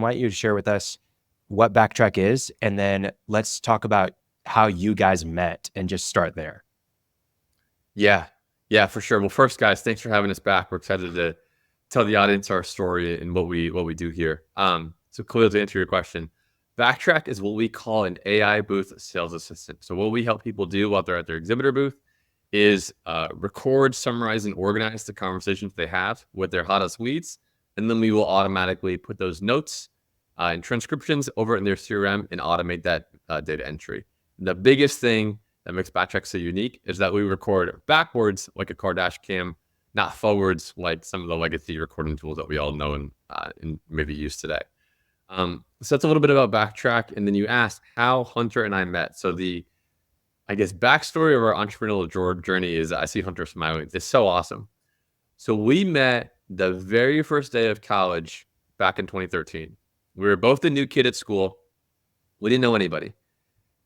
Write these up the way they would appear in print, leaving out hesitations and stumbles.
why don't you share with us what Backtrack is, and then let's talk about how you guys met and just start there. Yeah, for sure. Well, first, guys, thanks for having us back. We're excited to tell the audience our story and what we do here. So Khalil, to answer your question, Backtrack is what we call an AI booth sales assistant. So what we help people do while they're at their exhibitor booth is record, summarize, and organize the conversations they have with their hottest leads, and then we will automatically put those notes and transcriptions over in their CRM and automate that data entry. The biggest thing that makes Backtrack so unique is that we record backwards like a car dash cam, not forwards like some of the legacy recording tools that we all know and maybe use today. So that's a little bit about Backtrack. And then you asked how Hunter and I met. So I guess backstory of our entrepreneurial journey is I see Hunter smiling. It's so awesome. So we met the very first day of college back in 2013. We were both the new kid at school. We didn't know anybody.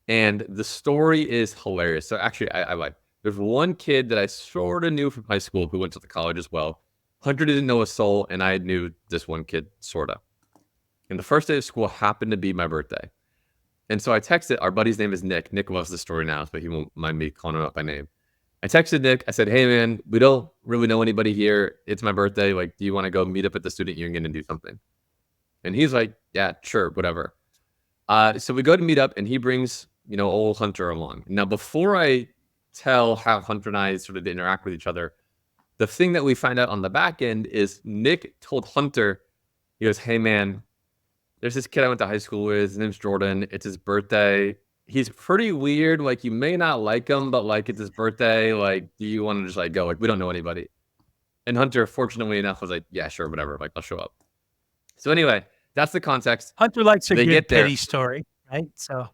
And the story is hilarious. So actually, I like, there's one kid that I sort of knew from high school who went to the college as well. Hunter didn't know a soul, and I knew this one kid, sort of. And the first day of school happened to be my birthday. And so I texted, our buddy's name is Nick. Nick loves the story now, but he won't mind me calling him out by name. I texted Nick. I said, hey, man, we don't really know anybody here. It's my birthday. Like, do you want to go meet up at the student union and do something? And he's like, yeah, sure, whatever. So we go to meet up, and he brings, old Hunter along. Now, before I tell how Hunter and I sort of interact with each other, the thing that we find out on the back end is Nick told Hunter, he goes, hey, man, there's this kid I went to high school with. His name's Jordan. It's his birthday. He's pretty weird. Like, you may not like him, but like, it's his birthday. Like, do you want to just like go? Like, we don't know anybody. And Hunter, fortunately enough, was like, yeah, sure, whatever. Like, I'll show up. So anyway, that's the context. Hunter likes a good pity story, right? So,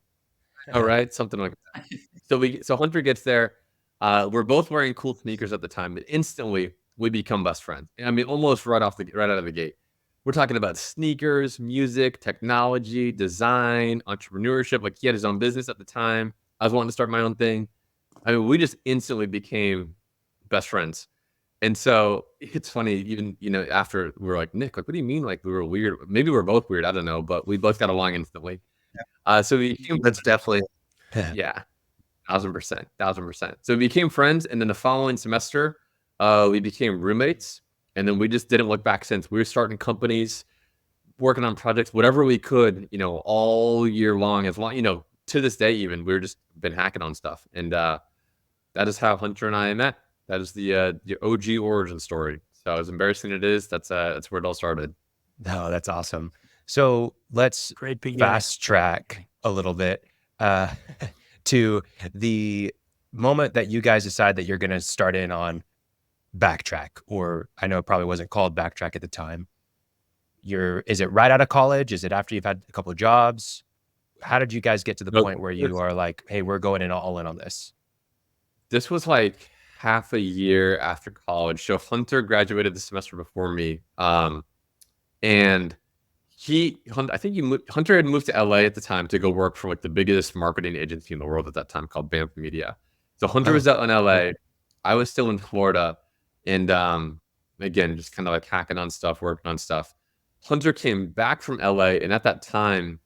all right, something like that. So Hunter gets there. We're both wearing cool sneakers at the time, but instantly we become best friends. I mean, almost right out of the gate. We're talking about sneakers, music, technology, design, entrepreneurship. Like, he had his own business at the time. I was wanting to start my own thing. I mean, we just instantly became best friends. And so it's funny, even, after we were like, Nick, like, what do you mean? Like, we were weird? Maybe we're both weird. I don't know, but we both got along instantly. So that's definitely, yeah, 1000%. So we became friends. And then the following semester, we became roommates. And then we just didn't look back since. We were starting companies, working on projects, whatever we could, all year long, as long, to this day, even we're just been hacking on stuff. And that is how Hunter and I met. That is the OG origin story. So as embarrassing it is, that's where it all started. No, that's awesome. So let's fast track a little bit to the moment that you guys decide that you're going to start in on Backtrack, or I know it probably wasn't called Backtrack at the time. Is it right out of college? Is it after you've had a couple of jobs? How did you guys get to the point where you are like, hey, we're going all in on this? This was like half a year after college. So Hunter graduated the semester before me. And I think Hunter had moved to LA at the time to go work for like the biggest marketing agency in the world at that time, called Banff Media. So Hunter was out in LA. I was still in Florida. And again, just kind of like hacking on stuff, working on stuff. Hunter came back from LA, and at that time,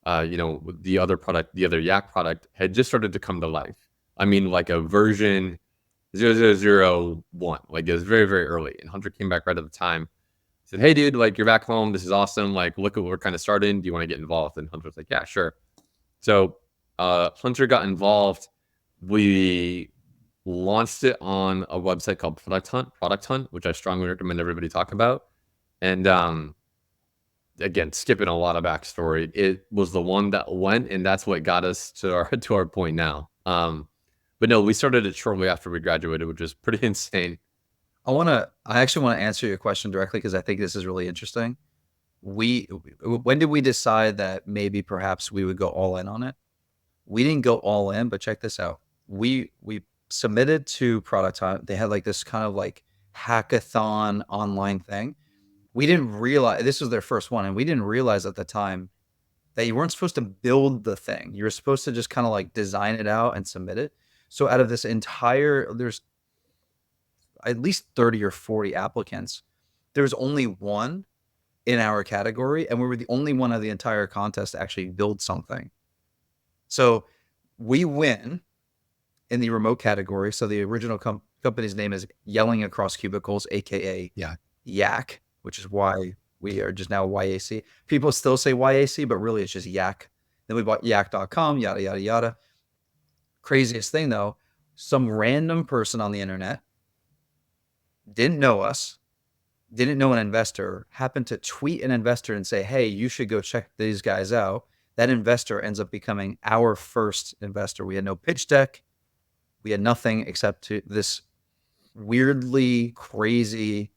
the other Yak product had just started to come to life. I mean, like a version 0001, like it was very, very early. And Hunter came back right at the time. Said, hey, dude, like, you're back home. This is awesome. Like, look at what we're kind of starting. Do you want to get involved? And Hunter was like, yeah, sure. So Hunter got involved. We launched it on a website called Product Hunt, which I strongly recommend everybody talk about. And again, skipping a lot of backstory, it was the one that went, and that's what got us to our point now. But no, we started it shortly after we graduated, which is pretty insane. I actually want to answer your question directly, because I think this is really interesting. When did we decide that maybe perhaps we would go all in on it? We didn't go all in, but check this out. We submitted to Product Hunt. They had like this kind of like hackathon online thing. We didn't realize this was their first one, and we didn't realize at the time that you weren't supposed to build the thing. You were supposed to just kind of like design it out and submit it. So out of this there's at least 30 or 40 applicants. There's only one in our category, and we were the only one of the entire contest to actually build something. So we win in the remote category. So the original company's name is Yelling Across Cubicles, aka Yak, which is why we are just now YAC. People still say YAC, but really it's just Yak. Then we bought yak.com, yada, yada, yada. Craziest thing though, some random person on the internet didn't know us, didn't know an investor, happened to tweet an investor and say, hey, you should go check these guys out. That investor ends up becoming our first investor. We had no pitch deck. We had nothing except this weirdly crazy,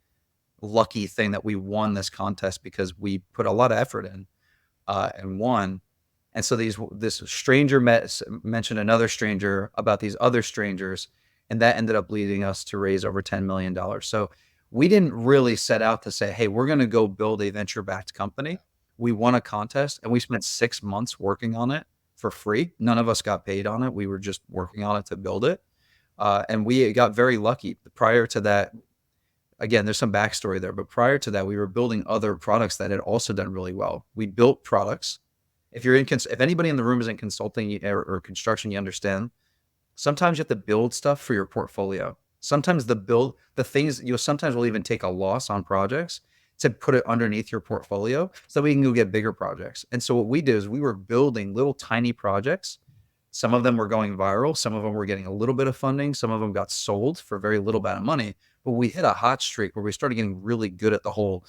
lucky thing that we won this contest because we put a lot of effort in and won. And so this stranger mentioned another stranger about these other strangers, and that ended up leading us to raise over $10 million. So we didn't really set out to say, hey, we're going to go build a venture-backed company. We won a contest, and we spent 6 months working on it for free. None of us got paid on it. We were just working on it to build it. And we got very lucky. Prior to that, again, there's some backstory there, but prior to that, we were building other products that had also done really well. We built products. If anybody in the room is in consulting or construction, you understand. Sometimes you have to build stuff for your portfolio. Sometimes the things sometimes will even take a loss on projects to put it underneath your portfolio so we can go get bigger projects. And so what we did is we were building little tiny projects. Some of them were going viral. Some of them were getting a little bit of funding. Some of them got sold for very little bit of money. But we hit a hot streak where we started getting really good at the whole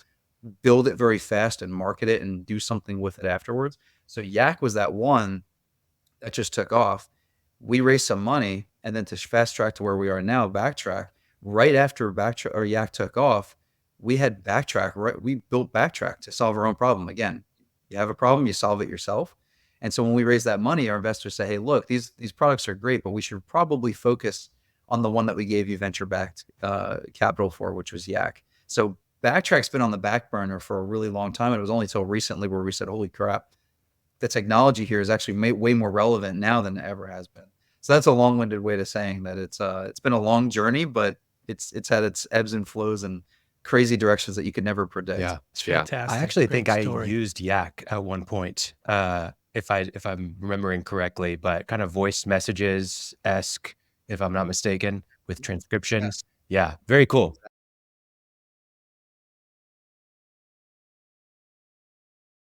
build it very fast and market it and do something with it afterwards. So Yak was that one that just took off. We raised some money, and then to fast track to where we are now, Backtrack, right after Yak took off, we had Backtrack, right? We built Backtrack to solve our own problem. Again, you have a problem, you solve it yourself. And so when we raised that money, our investors say, hey, look, these products are great, but we should probably focus on the one that we gave you venture-backed capital for, which was Yak. So Backtrack's been on the back burner for a really long time. And it was only till recently where we said, holy crap, the technology here is actually way more relevant now than it ever has been. So that's a long-winded way to saying that it's been a long journey, but it's had its ebbs and flows and crazy directions that you could never predict. Yeah, It's fantastic. I actually Great think story. I used Yak at one point, if I'm remembering correctly, but kind of voice messages-esque, if I'm not mistaken, with transcriptions. Yeah, very cool.